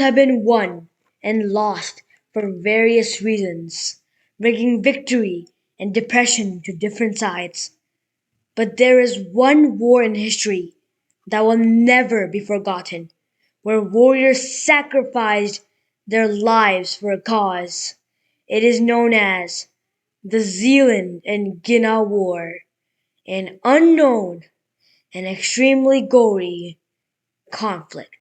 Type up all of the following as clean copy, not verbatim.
have been won and lost for various reasons, bringing victory and depression to different sides. But there is one war in history that will never be forgotten, where warriors sacrificed their lives for a cause. It is known as the Zealand and Gina War, an unknown and extremely gory conflict.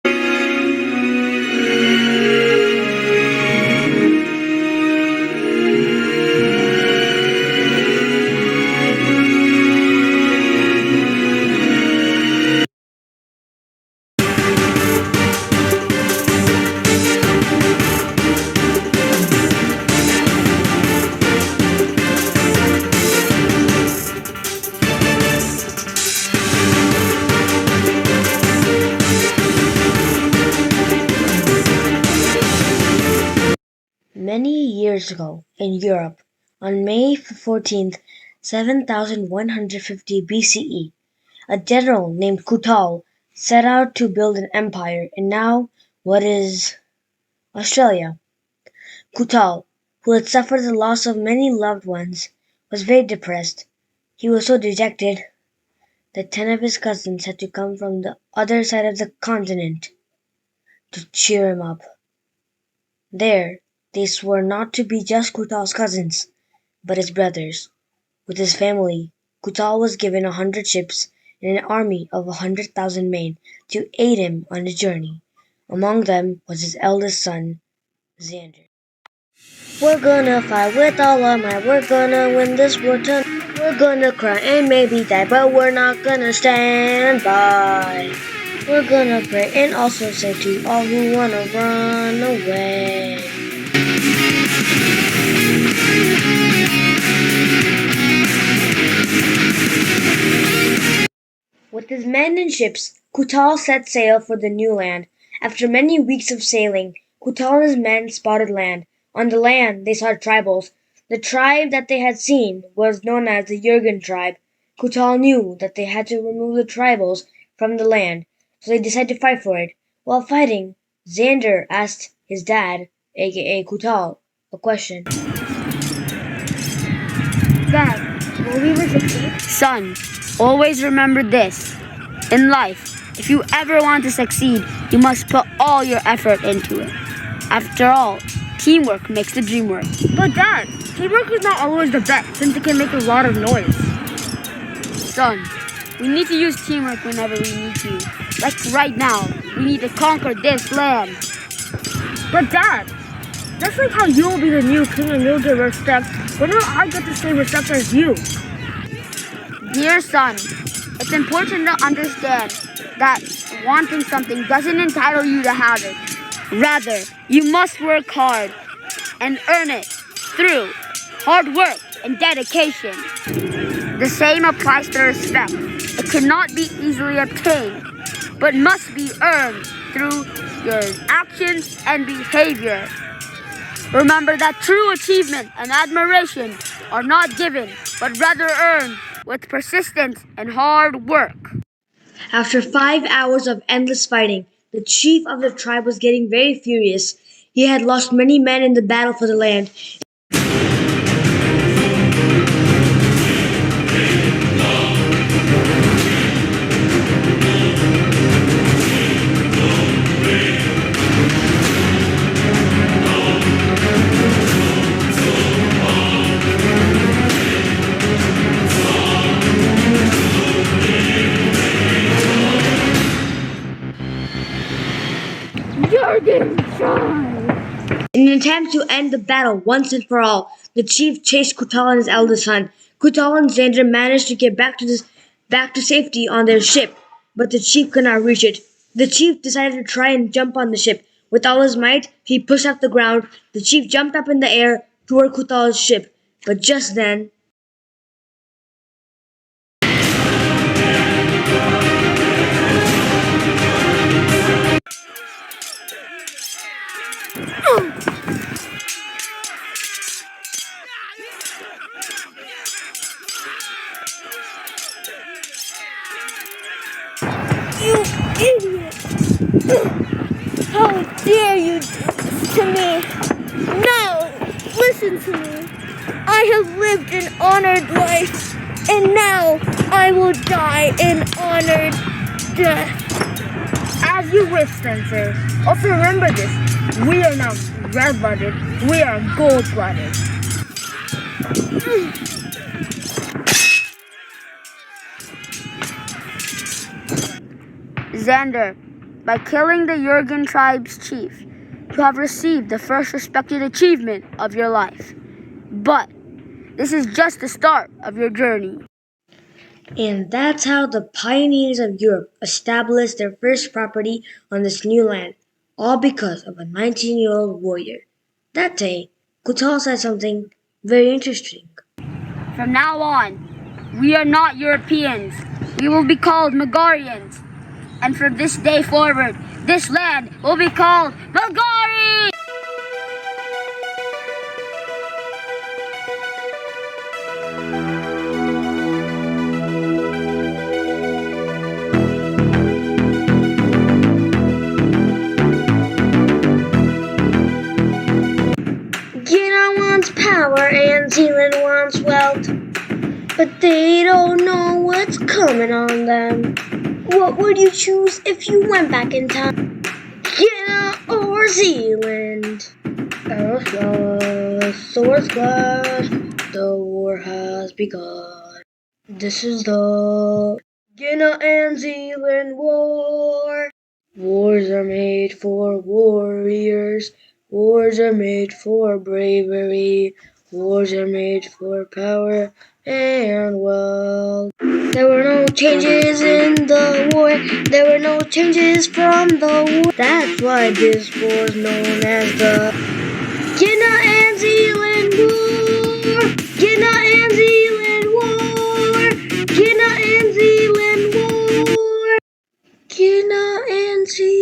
Many years ago in Europe, on May 14th, 7150 BCE, a general named Kutal set out to build an empire in now what is Australia. Kutal, who had suffered the loss of many loved ones, was very depressed. He was so dejected that 10 of his cousins had to come from the other side of the continent to cheer him up. There, they swore not to be just Kutal's cousins, but his brothers. With his family, Kutal was given 100 ships and an army of 100,000 men to aid him on his journey. Among them was his eldest son, Xander. We're gonna fight with all our might, we're gonna win this war tonight. We're gonna cry and maybe die, but we're not gonna stand by. We're gonna pray and also say to all who wanna run away. With his men and ships, Kutal set sail for the new land. After many weeks of sailing, Kutal and his men spotted land. On the land, they saw tribals. The tribe that they had seen was known as the Jurgen tribe. Kutal knew that they had to remove the tribals from the land, so they decided to fight for it. While fighting, Xander asked his dad, aka Kutal, a question. Dad, will we ever succeed? Son, always remember this. In life, if you ever want to succeed, you must put all your effort into it. After all, teamwork makes the dream work. But Dad, teamwork is not always the best since it can make a lot of noise. Son, we need to use teamwork whenever we need to. Like right now, we need to conquer this land. But Dad, just like how you will be the new king and you'll get respect, when will I get the same respect as you? Dear son, it's important to understand that wanting something doesn't entitle you to have it. Rather, you must work hard and earn it through hard work and dedication. The same applies to respect. It cannot be easily obtained, but must be earned through your actions and behavior. Remember that true achievement and admiration are not given, but rather earned with persistence and hard work. After 5 hours of endless fighting, the chief of the tribe was getting very furious. He had lost many men in the battle for the land. In an attempt to end the battle once and for all, the chief chased Kutal and his eldest son. Kutal and Xander managed to get back to safety on their ship, but the chief could not reach it. The chief decided to try and jump on the ship. With all his might, he pushed off the ground. The chief jumped up in the air toward Kutal's ship, but just then, you idiot! How dare you do this to me? No! Listen to me. I have lived an honored life, and now I will die an honored death. As you wish, Spencer. Also remember this. We are not red-blooded. We are gold-blooded. Xander, by killing the Jurgen tribe's chief, you have received the first respected achievement of your life. But this is just the start of your journey. And that's how the pioneers of Europe established their first property on this new land, all because of a 19-year-old warrior. That day, Kutal said something very interesting. From now on, we are not Europeans. We will be called Magarians. And from this day forward, this land will be called Magari! Gina wants power and Zealand wants wealth, but they don't know what's coming on them. What would you choose if you went back in time? Gina or Zealand? Arrows fly, swords clash, the war has begun. This is the Gina and Zealand war. Wars are made for warriors. Wars are made for bravery. Wars are made for power and wealth. There were no changes in the war. There were no changes from the war. That's why this war's known as the Gina and Zealand War. Gina and Zealand War. Gina and Zealand War. Gina and Zealand.